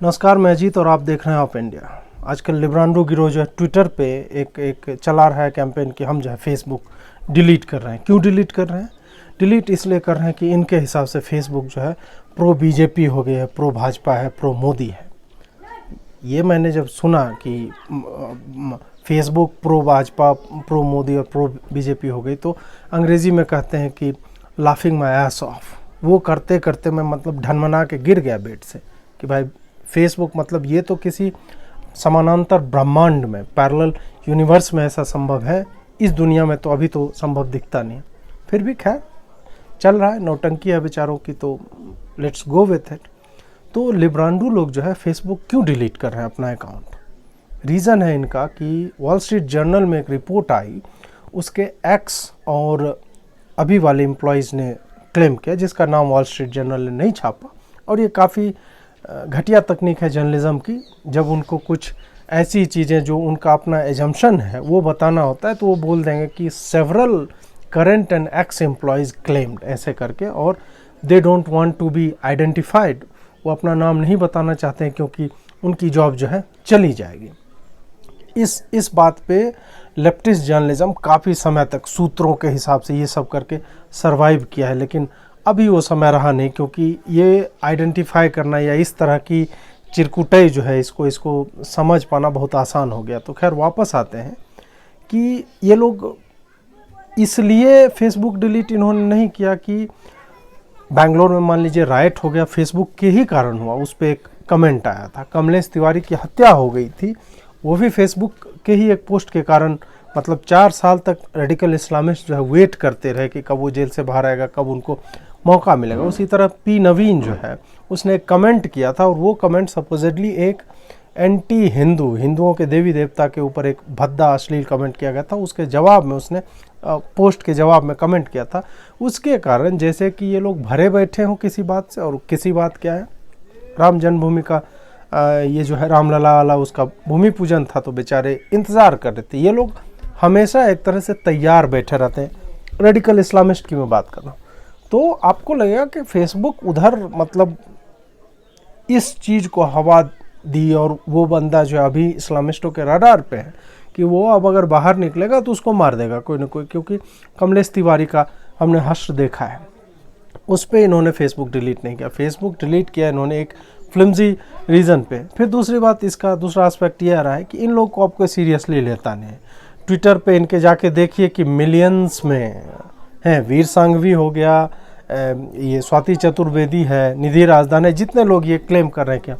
नमस्कार, मैं अजीत और आप देख रहे हैं आप इंडिया। आजकल लिब्रांडो गिरोह जो है ट्विटर पे एक चला रहा है कैंपेन कि हम जो है फेसबुक डिलीट कर रहे हैं। क्यों डिलीट कर रहे हैं? डिलीट इसलिए कर रहे हैं कि इनके हिसाब से फेसबुक जो है प्रो बीजेपी हो गई है, प्रो भाजपा है, प्रो मोदी है। ये मैंने जब सुना कि Facebook pro Bhajpa, pro Modi और प्रो बीजेपी हो गई, तो अंग्रेज़ी में कहते हैं कि लाफिंग माई एस ऑफ। वो करते करते मैं मतलब ढनमना के गिर गया बेड से कि भाई फेसबुक मतलब ये तो किसी समानांतर ब्रह्मांड में, पैरेलल यूनिवर्स में ऐसा संभव है, इस दुनिया में तो अभी तो संभव दिखता नहीं। फिर भी खैर चल रहा है, नौटंकी है बेचारों की, तो लेट्स गो विथ इट। तो लिब्रांडो लोग जो है फेसबुक क्यों डिलीट कर रहे हैं अपना अकाउंट? रीज़न है इनका कि वॉल स्ट्रीट जर्नल में एक रिपोर्ट आई, उसके एक्स और अभी वाले एम्प्लॉयज़ ने क्लेम किया, जिसका नाम वॉल स्ट्रीट जर्नल ने नहीं छापा। और ये काफ़ी घटिया तकनीक है जर्नलिज्म की। जब उनको कुछ ऐसी चीज़ें जो उनका अपना एजम्पशन है वो बताना होता है, तो वो बोल देंगे कि several current and ex employees claimed, ऐसे करके, और they don't want to be identified. वो अपना नाम नहीं बताना चाहते हैं क्योंकि उनकी जॉब जो है चली जाएगी। इस बात पे लेफ्टिस्ट जर्नलिज्म काफ़ी समय तक सूत्रों के हिसाब से ये सब करके सरवाइव किया है, लेकिन अभी वो समय रहा नहीं, क्योंकि ये आइडेंटिफाई करना या इस तरह की चिरकुटाई जो है इसको समझ पाना बहुत आसान हो गया। तो खैर वापस आते हैं कि ये लोग इसलिए फेसबुक डिलीट इन्होंने नहीं किया कि बेंगलोर में मान लीजिए राइट हो गया, फेसबुक के ही कारण हुआ। उस पर एक कमेंट आया था, कमलेश तिवारी की हत्या हो गई थी, वो भी फेसबुक के ही एक पोस्ट के कारण। मतलब 4 साल तक रेडिकल इस्लामिस्ट जो है वेट करते रहे कि कब वो जेल से बाहर आएगा, कब उनको मौका मिलेगा। उसी तरह पी नवीन जो है उसने एक कमेंट किया था, और वो कमेंट सपोजिटली एक एंटी हिंदुओं के देवी देवता के ऊपर एक भद्दा अश्लील कमेंट किया गया था। उसके जवाब में उसने पोस्ट के जवाब में कमेंट किया था। उसके कारण जैसे कि ये लोग भरे बैठे हों किसी बात से, और किसी बात क्या है, राम जन्मभूमि का ये जो है रामलला वाला उसका भूमि पूजन था, तो बेचारे इंतज़ार कर रहे थे। ये लोग हमेशा एक तरह से तैयार बैठे रहते हैं। रेडिकल इस्लामिस्ट की मैं बात कर रहा हूँ। तो आपको लगेगा कि फेसबुक उधर मतलब इस चीज़ को हवा दी, और वो बंदा जो अभी इस्लामिस्टों के रडार पे है कि वो अब अगर बाहर निकलेगा तो उसको मार देगा कोई ना कोई, क्योंकि कमलेश तिवारी का हमने हश्र देखा है। उस पर इन्होंने फेसबुक डिलीट नहीं किया। फेसबुक डिलीट किया इन्होंने एक फ्लिमजी रीज़न पे। फिर दूसरी बात, इसका दूसरा एस्पेक्ट ये आ रहा है कि इन लोग को आपको सीरियसली लेता नहीं है। ट्विटर पे इनके जाके देखिए कि मिलियंस में हैं। वीर सांघवी हो गया, ये स्वाति चतुर्वेदी है, निधि राजदान है, जितने लोग ये क्लेम कर रहे हैं क्या,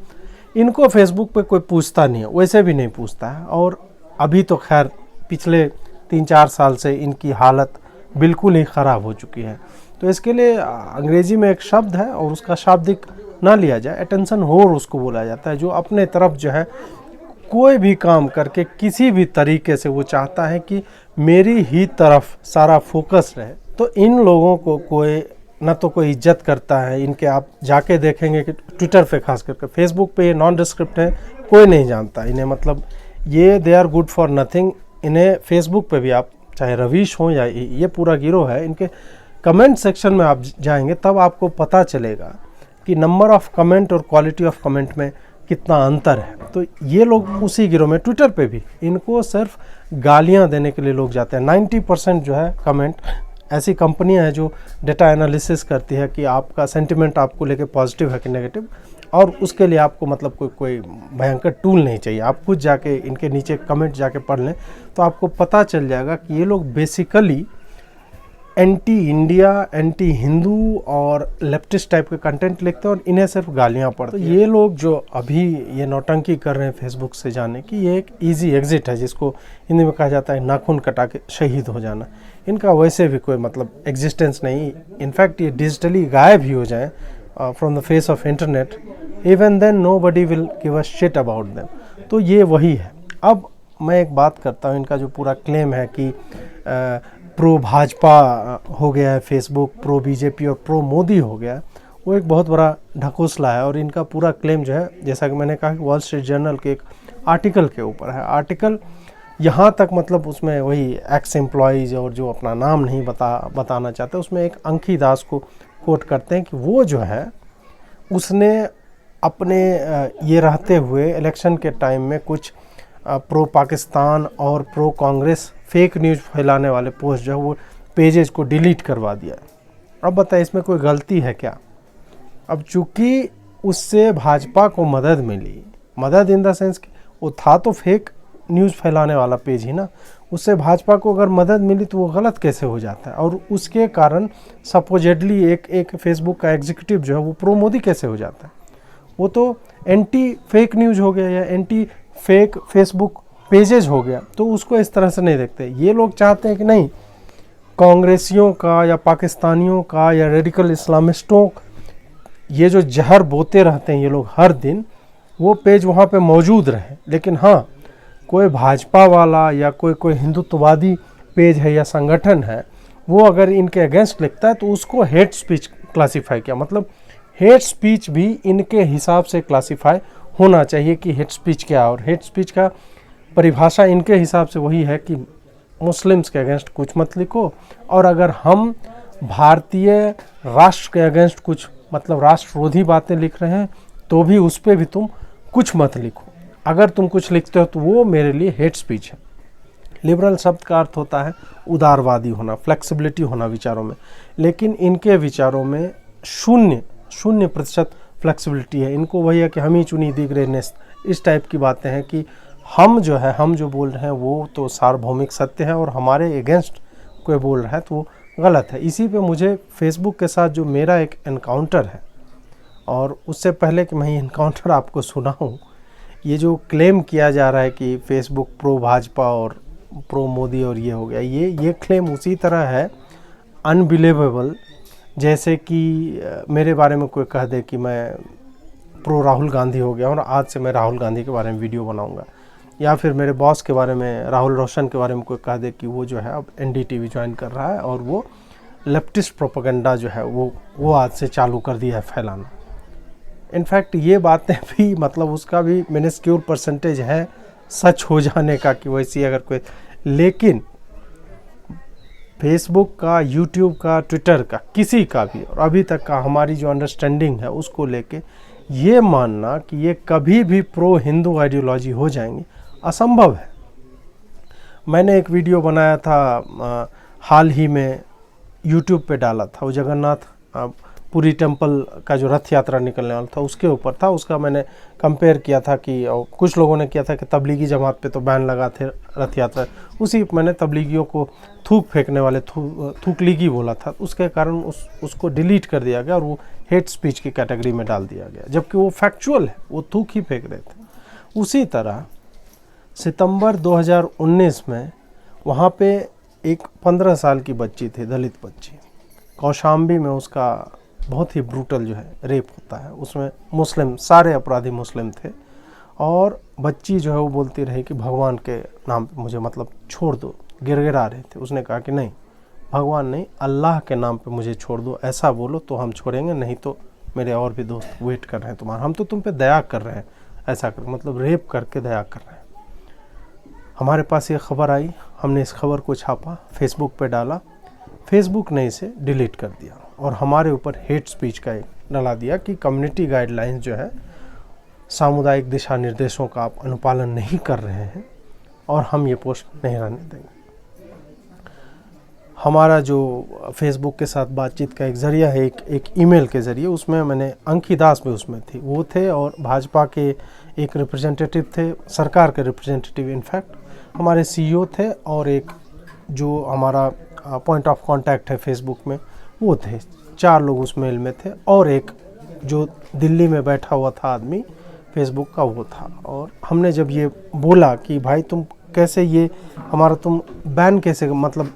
इनको फेसबुक पे कोई पूछता नहीं है, वैसे भी नहीं पूछता है। और अभी तो खैर पिछले 3-4 साल से इनकी हालत बिल्कुल ही ख़राब हो चुकी है। तो इसके लिए अंग्रेज़ी में एक शब्द है, और उसका शाब्दिक ना लिया जाए, अटेंशन होर उसको बोला जाता है, जो अपने तरफ जो है कोई भी काम करके किसी भी तरीके से वो चाहता है कि मेरी ही तरफ सारा फोकस रहे। तो इन लोगों को कोई ना तो कोई इज्जत करता है। इनके आप जाके देखेंगे कि ट्विटर पे खास करके, फेसबुक पे ये नॉन डिस्क्रिप्ट है, कोई नहीं जानता इन्हें, मतलब ये they are good for nothing. इन्हें फेसबुक पे भी आप चाहे रवीश हो या ये पूरा गिरोह है, इनके कमेंट सेक्शन में आप जाएंगे तब आपको पता चलेगा कि नंबर ऑफ कमेंट और क्वालिटी ऑफ कमेंट में कितना अंतर है। तो ये लोग उसी गिरोह में, ट्विटर पे भी इनको सिर्फ गालियां देने के लिए लोग जाते हैं। 90% जो है कमेंट ऐसी कंपनियां हैं जो डेटा एनालिसिस करती है कि आपका सेंटिमेंट आपको लेके पॉजिटिव है कि नेगेटिव, और उसके लिए आपको मतलब कोई भयंकर टूल नहीं चाहिए। आप खुद जाके इनके नीचे कमेंट जाके पढ़ लें तो आपको पता चल जाएगा कि ये लोग basically anti India, anti Hindu और लेफ्टिस्ट टाइप के कंटेंट लिखते हैं, और इन्हें सिर्फ गालियां पड़ती हैं। तो ये लोग जो अभी ये नौटंकी कर रहे हैं फेसबुक से जाने की, ये एक इजी एग्जिट है, जिसको हिंदी में कहा जाता है नाखून कटा के शहीद हो जाना। इनका वैसे भी कोई मतलब एग्जिस्टेंस नहीं। इनफैक्ट ये डिजिटली गायब ही हो जाएं from the face of internet, even then nobody will give a shit about them. तो ये वही है। अब मैं एक बात करता हूँ, इनका जो पूरा क्लेम है कि प्रो भाजपा हो गया है फेसबुक, प्रो बीजेपी और प्रो मोदी हो गया है, वो एक बहुत बड़ा ढकोसला है। और इनका पूरा क्लेम जो है, जैसा कि मैंने कहा, वॉल स्ट्रीट जर्नल के एक आर्टिकल के ऊपर है। आर्टिकल यहाँ तक मतलब उसमें वही एक्स एम्प्लॉयज़ और जो अपना नाम नहीं बताना चाहते, उसमें एक अंकी दास को कोट करते हैं कि वो जो है उसने अपने ये रहते हुए इलेक्शन के टाइम में कुछ प्रो पाकिस्तान और प्रो कांग्रेस फेक न्यूज़ फैलाने वाले पोस्ट जो है वो पेजेस को डिलीट करवा दिया। अब बताइए इसमें कोई गलती है क्या? अब चूंकि उससे भाजपा को मदद मिली, मदद इन द सेंस कि वो था तो फेक न्यूज़ फैलाने वाला पेज ही ना, उससे भाजपा को अगर मदद मिली तो वो गलत कैसे हो जाता है? और उसके कारण सपोजेडली एक फेसबुक का एग्जीक्यूटिव जो है वो प्रो मोदी कैसे हो जाता है? वो तो एंटी फेक न्यूज़ हो गया या एंटी फेक फेसबुक पेजेज हो गया। तो उसको इस तरह से नहीं देखते। ये लोग चाहते हैं कि नहीं, कांग्रेसियों का या पाकिस्तानियों का या रेडिकल इस्लामिस्टों, ये जो जहर बोते रहते हैं ये लोग हर दिन, वो पेज वहाँ पे मौजूद रहे। लेकिन हाँ, कोई भाजपा वाला या कोई हिंदुत्ववादी पेज है या संगठन है, वो अगर इनके अगेंस्ट लिखता है तो उसको हेट स्पीच क्लासीफाई किया। मतलब हेट स्पीच भी इनके हिसाब से क्लासीफाई होना चाहिए कि हेट स्पीच क्या है। और हेट स्पीच का परिभाषा इनके हिसाब से वही है कि मुस्लिम्स के अगेंस्ट कुछ मत लिखो, और अगर हम भारतीय राष्ट्र के अगेंस्ट कुछ मतलब राष्ट्रविरोधी बातें लिख रहे हैं तो भी उस पर भी तुम कुछ मत लिखो। अगर तुम कुछ लिखते हो तो वो मेरे लिए हेट स्पीच है। लिबरल शब्द का अर्थ होता है उदारवादी होना, फ्लेक्सिबिलिटी होना विचारों में, लेकिन इनके विचारों में 0% फ्लेक्सिबिलिटी है। इनको वही है कि हम ही चुनी दी ग्रेटनेस, इस टाइप की बातें हैं कि हम जो बोल रहे हैं वो तो सार्वभौमिक सत्य है और हमारे अगेंस्ट कोई बोल रहा है तो वो गलत है। इसी पे मुझे फेसबुक के साथ जो मेरा एक एनकाउंटर है, और उससे पहले कि मैं ये एनकाउंटर आपको सुनाऊं, ये जो क्लेम किया जा रहा है कि फेसबुक प्रो भाजपा और प्रो मोदी और ये हो गया, ये क्लेम उसी तरह है अनबिलीवेबल जैसे कि मेरे बारे में कोई कह दे कि मैं प्रो राहुल गांधी हो गया और आज से मैं राहुल गांधी के बारे में वीडियो बनाऊंगा, या फिर मेरे बॉस के बारे में, राहुल रोशन के बारे में कोई कह दे कि वो जो है अब एनडीटीवी ज्वाइन कर रहा है और वो लेफ्टिस्ट प्रोपेगेंडा जो है वो आज से चालू कर दिया है फैलाना। इनफैक्ट ये बातें भी मतलब उसका भी मिनिस्क्यूर परसेंटेज है सच हो जाने का कि वैसी अगर कोई, लेकिन फेसबुक का, यूट्यूब का, ट्विटर का, किसी का भी, और अभी तक का हमारी जो अंडरस्टैंडिंग है उसको लेके ये मानना कि ये कभी भी प्रो हिंदू आइडियोलॉजी हो जाएंगी असंभव है। मैंने एक वीडियो बनाया था हाल ही में, यूट्यूब पे डाला था, वो जगन्नाथ पुरी टेम्पल का जो रथ यात्रा निकलने वाला था उसके ऊपर था। उसका मैंने कंपेयर किया था कि, और कुछ लोगों ने किया था कि तबलीगी जमात पे तो बैन लगा थे रथ यात्रा, उसी मैंने तबलीगियों को थूक फेंकने वाले थूकलीगी बोला था, उसके कारण उसको डिलीट कर दिया गया और वो हेट स्पीच की कैटेगरी में डाल दिया गया, जबकि वो फैक्चुअल है, वो थूक ही फेंक रहे थे। उसी तरह सितंबर 2019 में वहाँ पे एक 15 साल की बच्ची थी, दलित बच्ची, कौशाम्बी में उसका बहुत ही ब्रूटल जो है रेप होता है। उसमें मुस्लिम, सारे अपराधी मुस्लिम थे, और बच्ची जो है वो बोलती रही कि भगवान के नाम पे मुझे मतलब छोड़ दो, गिड़गिड़ा रहे थे। उसने कहा कि नहीं, भगवान नहीं, अल्लाह के नाम पे मुझे छोड़ दो, ऐसा बोलो तो हम छोड़ेंगे, नहीं तो मेरे और भी दोस्त वेट कर रहे हैं तुम्हारा, हम तो तुम पे दया कर रहे हैं, ऐसा कर मतलब रेप करके दया कर रहे हैं। हमारे पास ये खबर आई, हमने इस खबर को छापा, फेसबुक पे डाला, फेसबुक ने इसे डिलीट कर दिया और हमारे ऊपर हेट स्पीच का एक डला दिया कि कम्युनिटी गाइडलाइंस जो है, सामुदायिक दिशा निर्देशों का आप अनुपालन नहीं कर रहे हैं और हम ये पोस्ट नहीं रहने देंगे। हमारा जो फेसबुक के साथ बातचीत का एक ज़रिया है, एक ईमेल के ज़रिए, उसमें मैंने अंकी दास भी उसमें थी, वो थे, और भाजपा के एक रिप्रेजेंटेटिव थे, सरकार के रिप्रेजेंटेटिव इनफैक्ट हमारे सीईओ थे, और एक जो हमारा पॉइंट ऑफ कांटेक्ट है फेसबुक में वो थे। 4 लोग उस मेल में थे, और एक जो दिल्ली में बैठा हुआ था आदमी फेसबुक का वो था। और हमने जब ये बोला कि भाई तुम कैसे ये हमारा तुम बैन कैसे, मतलब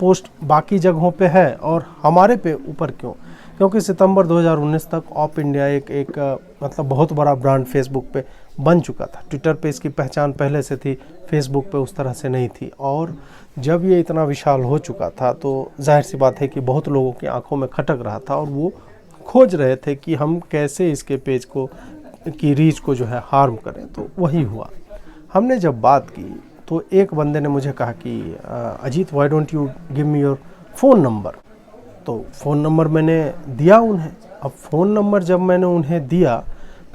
पोस्ट बाकी जगहों पे है और हमारे पे ऊपर क्यों, क्योंकि सितंबर 2019 तक ऑप इंडिया एक मतलब बहुत बड़ा ब्रांड फेसबुक पे बन चुका था। ट्विटर पे इसकी पहचान पहले से थी, फेसबुक पे उस तरह से नहीं थी, और जब ये इतना विशाल हो चुका था तो जाहिर सी बात है कि बहुत लोगों की आंखों में खटक रहा था और वो खोज रहे थे कि हम कैसे इसके पेज को की रीच को जो है हार्म करें। तो वही हुआ। हमने जब बात की तो एक बंदे ने मुझे कहा कि Ajit, why don't you give me your phone number. तो फ़ोन नंबर मैंने दिया उन्हें। अब फ़ोन नंबर जब मैंने उन्हें दिया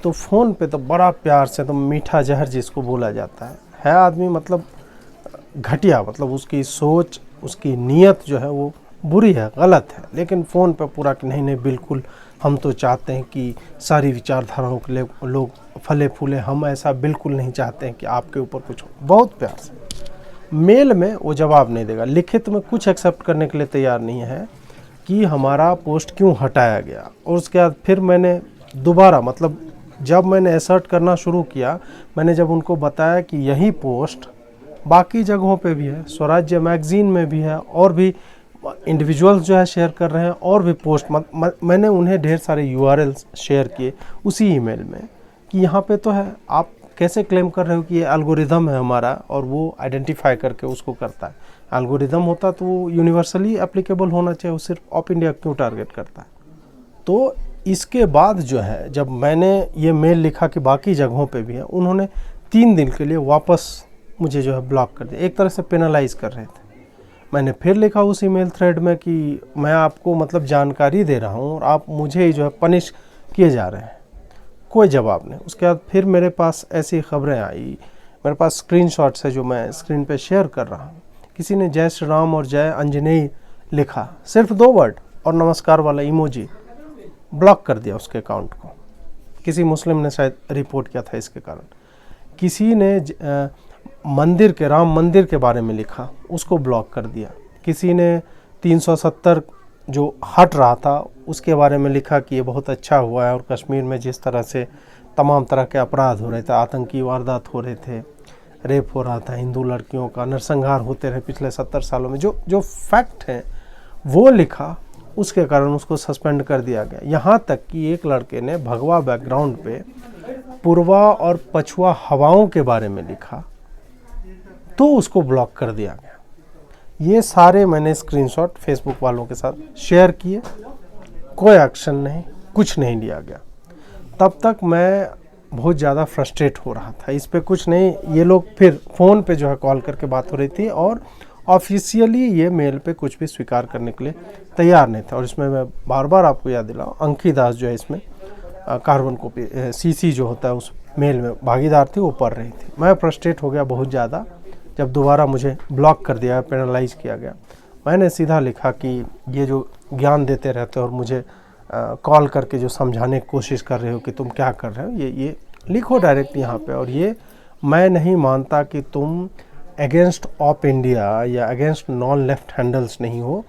तो फ़ोन पे तो बड़ा प्यार से, तो मीठा जहर जिसको बोला जाता है आदमी मतलब घटिया, मतलब उसकी सोच, उसकी नीयत जो है वो बुरी है, गलत है, लेकिन फ़ोन पे पूरा कि नहीं नहीं बिल्कुल हम तो चाहते हैं कि सारी विचारधाराओं के लिए लोग फले फूले, हम ऐसा बिल्कुल नहीं चाहते हैं कि आपके ऊपर कुछ हो। बहुत प्यार से मेल में वो जवाब नहीं देगा, लिखित में कुछ एक्सेप्ट करने के लिए तैयार नहीं है कि हमारा पोस्ट क्यों हटाया गया। और उसके बाद फिर मैंने दोबारा, मतलब जब मैंने असर्ट करना शुरू किया, मैंने जब उनको बताया कि यही पोस्ट बाकी जगहों पे भी है, स्वराज्य मैगज़ीन में भी है, और भी इंडिविजुअल्स जो है शेयर कर रहे हैं, और भी पोस्ट मैंने उन्हें ढेर सारे यूआरएल्स शेयर किए उसी ईमेल में कि यहाँ पे तो है, आप कैसे क्लेम कर रहे हो कि ये एल्गोरिदम है हमारा और वो आइडेंटिफाई करके उसको करता है। एल्गोरिदम होता तो वो यूनिवर्सली एप्लीकेबल होना चाहिए, वो सिर्फ ऑफ इंडिया क्यों टारगेट करता है। तो इसके बाद जो है जब मैंने ये मेल लिखा कि बाकी जगहों पे भी है, उन्होंने 3 दिन के लिए वापस मुझे जो है ब्लॉक कर दिया, एक तरह से पेनलाइज कर रहे थे। मैंने फिर लिखा उस ईमेल थ्रेड में कि मैं आपको मतलब जानकारी दे रहा हूँ और आप मुझे ही जो है पनिश किए जा रहे हैं। कोई जवाब नहीं। उसके बाद फिर मेरे पास ऐसी खबरें आई, मेरे पास स्क्रीनशॉट्स है जो मैं स्क्रीन पे शेयर कर रहा हूँ। किसी ने जय श्री राम और जय अंजनेय लिखा, सिर्फ 2 वर्ड और नमस्कार वाला इमोजी, ब्लॉक कर दिया उसके अकाउंट को। किसी मुस्लिम ने शायद रिपोर्ट किया था इसके कारण। किसी ने मंदिर के, राम मंदिर के बारे में लिखा, उसको ब्लॉक कर दिया। किसी ने 370 जो हट रहा था उसके बारे में लिखा कि ये बहुत अच्छा हुआ है, और कश्मीर में जिस तरह से तमाम तरह के अपराध हो रहे थे, आतंकी वारदात हो रहे थे, रेप हो रहा था, हिंदू लड़कियों का नरसंहार होते रहे पिछले 70 सालों में, जो फैक्ट हैं वो लिखा, उसके कारण उसको सस्पेंड कर दिया गया। यहाँ तक कि एक लड़के ने भगवा बैकग्राउंड पे पूर्वा और पछुआ हवाओं के बारे में लिखा, तो उसको ब्लॉक कर दिया गया। ये सारे मैंने स्क्रीनशॉट फेसबुक वालों के साथ शेयर किए, कोई एक्शन नहीं, कुछ नहीं लिया गया। तब तक मैं बहुत ज़्यादा फ्रस्ट्रेट हो रहा था, इस पे कुछ नहीं। ये लोग फिर फ़ोन पे जो है कॉल करके बात हो रही थी, और ऑफिशियली ये मेल पे कुछ भी स्वीकार करने के लिए तैयार नहीं था। और इसमें मैं बार बार आपको याद दिलाऊं, अंकी दास जो है इसमें कार्बन कॉपी सीसी जो होता है उस मेल में भागीदार थी, वो पढ़ रही थी। मैं फ्रस्ट्रेट हो गया बहुत ज़्यादा जब दोबारा मुझे ब्लॉक कर दिया, पेनलाइज किया गया। मैंने सीधा लिखा कि ये जो ज्ञान देते रहते हो और मुझे कॉल करके जो समझाने की कोशिश कर रहे हो कि तुम क्या कर रहे हो, ये लिखो डायरेक्ट यहाँ पे। और ये मैं नहीं मानता कि तुम अगेंस्ट ऑफ इंडिया या अगेंस्ट नॉन लेफ्ट हैंडल्स नहीं हो।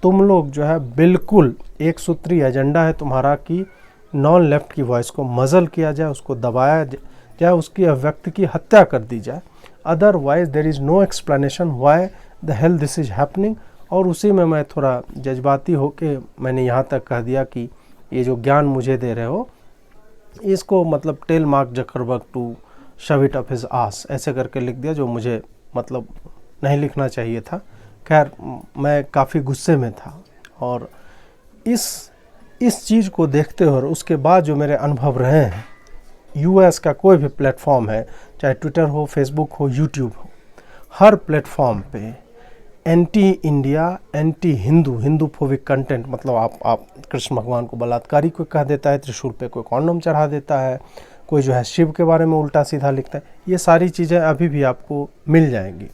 तुम लोग जो है बिल्कुल एक सूत्री एजेंडा है तुम्हारा कि नॉन लेफ्ट की वॉइस को मज़ल किया जाए, उसको दबाया जाए, उसकी अभिव्यक्ति की हत्या कर दी जाए। Otherwise there is no explanation why the hell this is happening. और उसी में मैं थोड़ा जज्बाती होके मैंने यहाँ तक कह दिया कि ये जो ज्ञान मुझे दे रहे हो, इसको मतलब tell Mark Zuckerberg to shove it up his ass, ऐसे करके लिख दिया, जो मुझे मतलब नहीं लिखना चाहिए था। खैर मैं काफ़ी गुस्से में था, और इस चीज़ को देखते हुए उसके बाद जो मेरे अनुभव रहे हैं, यूएस का कोई भी प्लेटफॉर्म है, चाहे ट्विटर हो, फेसबुक हो, यूट्यूब हो, हर प्लेटफॉर्म पे anti India, anti Hindu phobic content, मतलब आप कृष्ण भगवान को बलात्कारी को कह देता है, त्रिशूल पे कोई कॉन्डम चढ़ा देता है, कोई जो है शिव के बारे में उल्टा सीधा लिखता है, ये सारी चीज़ें अभी भी आपको मिल जाएंगी।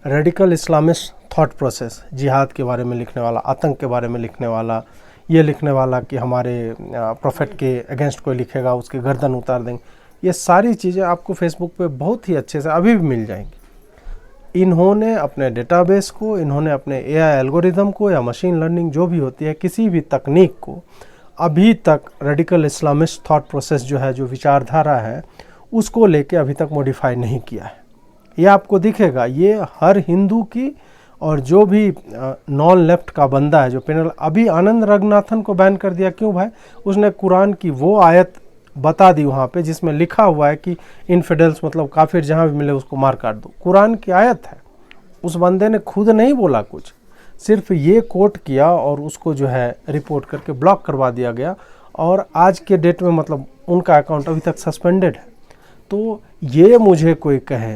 रेडिकल इस्लामिस्ट थॉट प्रोसेस, जिहाद के बारे में लिखने वाला, आतंक के बारे में लिखने वाला, ये लिखने वाला कि हमारे प्रोफेट के अगेंस्ट कोई लिखेगा उसकी गर्दन उतार देंगे, ये सारी चीज़ें आपको फेसबुक पे बहुत ही अच्छे से अभी भी मिल जाएंगी। इन्होंने अपने डेटाबेस को, इन्होंने अपने एआई एल्गोरिदम को या मशीन लर्निंग जो भी होती है, किसी भी तकनीक को अभी तक रेडिकल इस्लामिस्ट थॉट प्रोसेस जो है, जो विचारधारा है, उसको लेके अभी तक मॉडिफाई नहीं किया है। ये आपको दिखेगा, ये हर हिंदू की, और जो भी नॉन लेफ्ट का बंदा है जो पेनल, अभी आनंद रंगनाथन को बैन कर दिया, क्यों भाई? उसने कुरान की वो आयत बता दी वहाँ पे जिसमें लिखा हुआ है कि इनफिडेल्स मतलब काफिर जहाँ भी मिले उसको मार काट दो। कुरान की आयत है, उस बंदे ने खुद नहीं बोला कुछ, सिर्फ ये कोट किया और उसको जो है रिपोर्ट करके ब्लॉक करवा दिया गया। और आज के डेट में मतलब उनका अकाउंट अभी तक सस्पेंडेड है। तो ये मुझे कोई कहे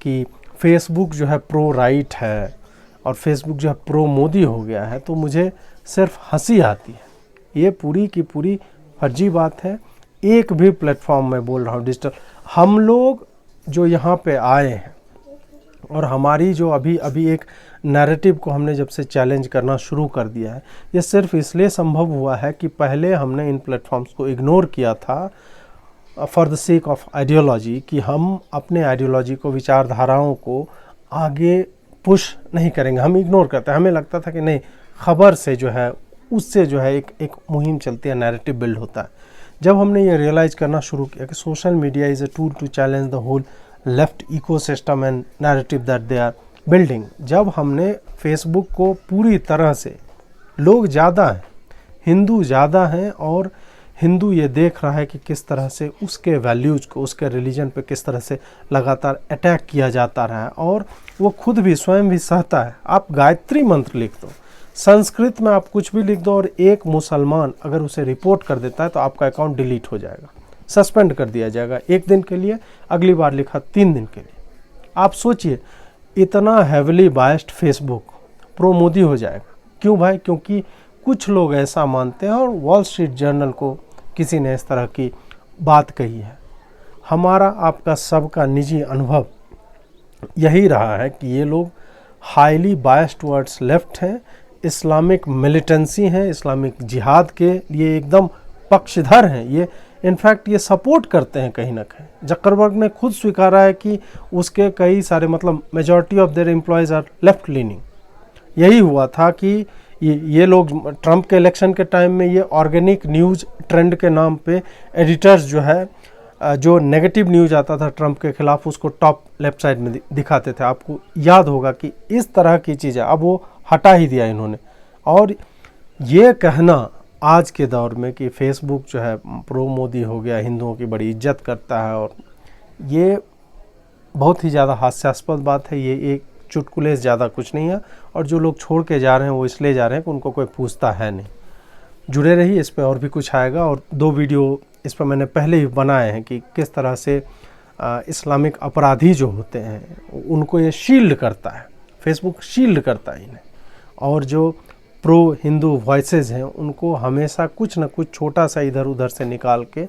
कि फेसबुक जो है प्रो राइट है और फेसबुक जो है प्रो मोदी हो गया है, तो मुझे सिर्फ हंसी आती है। ये पूरी की पूरी फर्जी बात है। एक भी प्लेटफॉर्म में बोल रहा हूँ डिजिटल, हम लोग जो यहाँ पे आए हैं और हमारी जो अभी एक नैरेटिव को हमने जब से चैलेंज करना शुरू कर दिया है, ये सिर्फ इसलिए संभव हुआ है कि पहले हमने इन प्लेटफॉर्म्स को इग्नोर किया था for the sake of ideology, कि हम अपने आइडियोलॉजी को, विचारधाराओं को आगे पुश नहीं करेंगे, हम इग्नोर करते हैं। हमें लगता था कि नहीं, खबर से जो है उससे जो है एक मुहिम चलती है, नैरेटिव बिल्ड होता है। जब हमने ये रियलाइज़ करना शुरू किया कि social media is a tool to challenge the whole left ecosystem and narrative that they are building, जब हमने फेसबुक को पूरी तरह से, लोग ज़्यादा हैं, हिंदू ज़्यादा हैं और हिंदू ये देख रहा है कि किस तरह से उसके वैल्यूज़ को, उसके रिलीजन पे किस तरह से लगातार अटैक किया जाता रहा है, और वो खुद भी स्वयं भी सहता है। आप गायत्री मंत्र लिख दो, संस्कृत में आप कुछ भी लिख दो, और एक मुसलमान अगर उसे रिपोर्ट कर देता है तो आपका अकाउंट डिलीट हो जाएगा, सस्पेंड कर दिया जाएगा 1 दिन के लिए, अगली बार लिखा 3 दिन के लिए। आप सोचिए, इतना heavily biased Facebook pro Modi हो जाएगा। क्यों भाई? क्योंकि कुछ लोग ऐसा मानते हैं और वॉल स्ट्रीट जर्नल को किसी ने इस तरह की बात कही है। हमारा आपका सबका निजी अनुभव यही रहा है कि ये लोग हाईली बायस्ड टुवर्ड्स लेफ्ट हैं, इस्लामिक मिलिटेंसी हैं, इस्लामिक जिहाद के लिए एकदम पक्षधर हैं। ये इनफैक्ट ये सपोर्ट करते हैं कहीं ना कहीं। जकरबर्ग ने खुद स्वीकारा है कि उसके कई सारे, मतलब majority of their employees are left leaning. यही हुआ था कि ये लोग ट्रंप के इलेक्शन के टाइम में ये ऑर्गेनिक न्यूज़ ट्रेंड के नाम पे एडिटर्स जो है, जो नेगेटिव न्यूज़ आता था ट्रंप के खिलाफ, उसको टॉप लेफ्ट साइड में दिखाते थे। आपको याद होगा कि इस तरह की चीज़ें अब वो हटा ही दिया इन्होंने। और ये कहना आज के दौर में कि फेसबुक जो है प्रो मोदी हो गया, हिंदुओं की बड़ी इज्जत करता है, और ये बहुत ही ज़्यादा हास्यास्पद बात है। ये एक चुटकुले से ज़्यादा कुछ नहीं है, और जो लोग छोड़ के जा रहे हैं वो इसलिए जा रहे हैं कि उनको कोई पूछता है नहीं। जुड़े रहिए, इस पे और भी कुछ आएगा, और 2 वीडियो इस पर मैंने पहले ही बनाए हैं कि किस तरह से इस्लामिक अपराधी जो होते हैं उनको ये शील्ड करता है, फेसबुक शील्ड करता है इन्हें, और जो प्रो हिंदू वॉइसेस हैं उनको हमेशा कुछ ना कुछ छोटा सा इधर उधर से निकाल के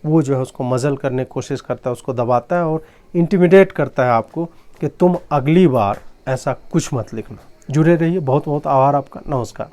वो जो है उसको मजल करने की कोशिश करता है, उसको दबाता है और इंटिमिडेट करता है आपको कि तुम अगली बार ऐसा कुछ मत लिखना। जुड़े रहिए, बहुत बहुत आभार आपका, नमस्कार।